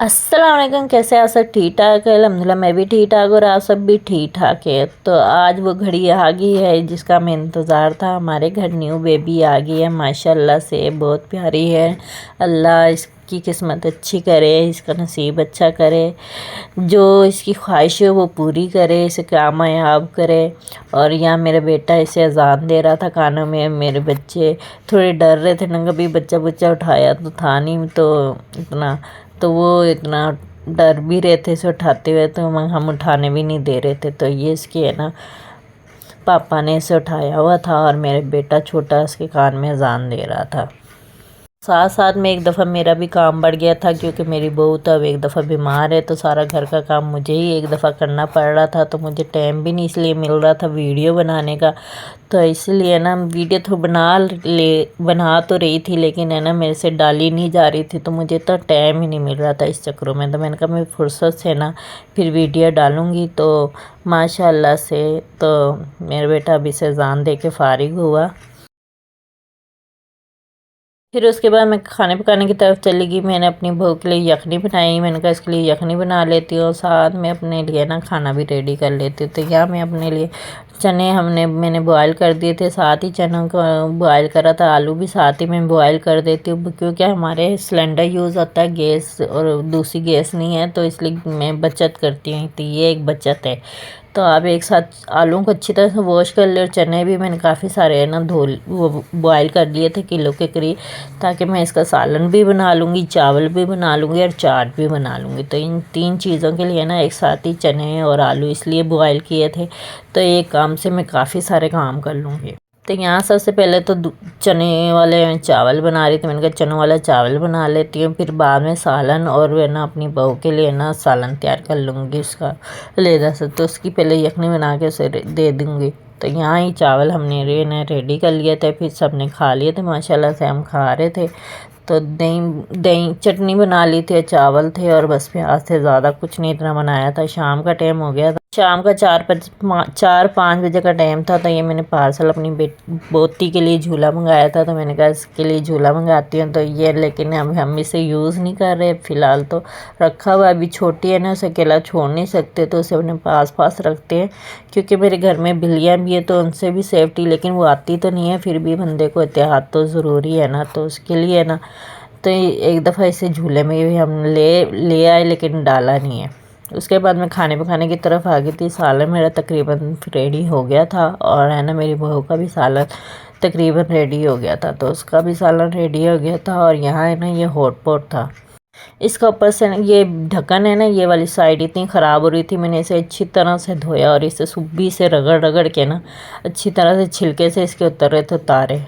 अस्सलाम वालेकुम। कैसे आप सब ठीक ठाक है? अल्हम्दुलिल्लाह मैं भी ठीक ठाक और आप सब भी ठीक ठाक है। तो आज वो घड़ी आ गई है जिसका हमें इंतज़ार था। हमारे घर न्यू बेबी आ गई है, माशाल्लाह से बहुत प्यारी है। अल्लाह इसकी किस्मत अच्छी करे, इसका नसीब अच्छा करे, जो इसकी ख्वाहिश है वो पूरी करे, इसे कामयाब करे। और यहाँ मेरा बेटा इसे अजान दे रहा था कानों में। मेरे बच्चे थोड़े डर रहे थे ना, कभी बच्चा बुच्चा उठाया तो था नहीं, तो वो इतना डर भी रहे थे इसे उठाते हुए, तो हम उठाने भी नहीं दे रहे थे। तो ये इसके है ना पापा ने इसे उठाया हुआ था और मेरे बेटा छोटा इसके कान में अजान दे रहा था। साथ साथ में एक दफ़ा मेरा भी काम बढ़ गया था, क्योंकि मेरी बहू तब एक दफ़ा बीमार है, तो सारा घर का काम मुझे ही एक दफ़ा करना पड़ रहा था। तो मुझे टाइम भी नहीं इसलिए मिल रहा था वीडियो बनाने का। तो इसलिए ना वीडियो तो बना तो रही थी, लेकिन है ना मेरे से डाली नहीं जा रही थी, तो मुझे तो टाइम ही नहीं मिल रहा था इस चक्करों में। तो मैंने कहा मैं फुर्सत से ना फिर वीडियो डालूँगी। तो माशाल्लाह से तो मेरा बेटा अभी से अज़ान दे के फ़ारिग हुआ। फिर उसके बाद मैं खाने पकाने की तरफ चली गई। मैंने अपनी बहू के लिए यखनी बनाई। मैंने कहा इसके लिए यखनी बना लेती हूँ, साथ में अपने लिए ना खाना भी रेडी कर लेती हूँ। तो यहाँ मैं अपने लिए चने मैंने बॉयल कर दिए थे, साथ ही चनों को बॉयल करा था। आलू भी साथ ही मैं बॉयल कर देती हूँ, क्योंकि हमारे सिलेंडर यूज़ होता है, गैस और दूसरी गैस नहीं है, तो इसलिए मैं बचत करती हूँ। तो ये एक बचत है। तो आप एक साथ आलू को अच्छी तरह से वॉश कर ले, और चने भी मैंने काफ़ी सारे है ना वो बॉयल कर लिए थे किलो के करीब, ताकि मैं इसका सालन भी बना लूँगी, चावल भी बना लूँगी और चाट भी बना लूँगी। तो इन 3 चीज़ों के लिए ना एक साथ ही चने और आलू इसलिए बॉयल किए थे, तो एक काम से मैं काफ़ी सारे काम कर लूँगी। तो यहाँ सबसे पहले तो चने वाले चावल बना रही थी। मैंने कहा चनों वाला चावल बना लेती हूँ, फिर बाद में सालन और है ना अपनी बहू के लिए ना सालन तैयार कर लूँगी उसका लेदा से। तो उसकी पहले यखनी बना के उसे दे दूँगी। तो यहाँ ही चावल हमने रेडी कर लिए थे, फिर सब ने खा लिए थे, माशाल्लाह से हम खा रहे थे। तो दही चटनी बना ली थी, चावल थे और बस प्याज थे, ज़्यादा कुछ नहीं इतना बनाया था। शाम का टाइम हो गया था, शाम का 4-5 बजे का टाइम था। तो ये मैंने पार्सल अपनी पोती के लिए झूला मंगाया था, तो मैंने कहा इसके लिए झूला मंगाती हूँ। तो ये लेकिन हम इसे यूज़ नहीं कर रहे फ़िलहाल, तो रखा हुआ। अभी छोटी है ना, उसे अकेला छोड़ नहीं सकते, तो उसे अपने पास रखते हैं। क्योंकि मेरे घर में बिल्लियाँ भी है, तो उनसे भी सेफ्टी, लेकिन वो आती तो नहीं है, फिर भी बंदे को एहतियात तो ज़रूरी है ना, तो उसके लिए ना। तो एक दफ़ा इसे झूले में भी हम ले आए, लेकिन डाला नहीं है। उसके बाद मैं खाने पकाने की तरफ आ गई थी। सालन मेरा तकरीबन रेडी हो गया था, और है ना मेरी बहू का भी सालन तकरीबन रेडी हो गया था, तो उसका भी सालन रेडी हो गया था। और यहाँ है ना ये हॉट पॉट था, इसका ऊपर से ये ढक्कन है ना, ये वाली साइड इतनी ख़राब हो रही थी। मैंने इसे अच्छी तरह से धोया और इसे सुब्बी से रगड़ रगड़ के ना अच्छी तरह से छिलके से इसके उतर रहे थे तारे।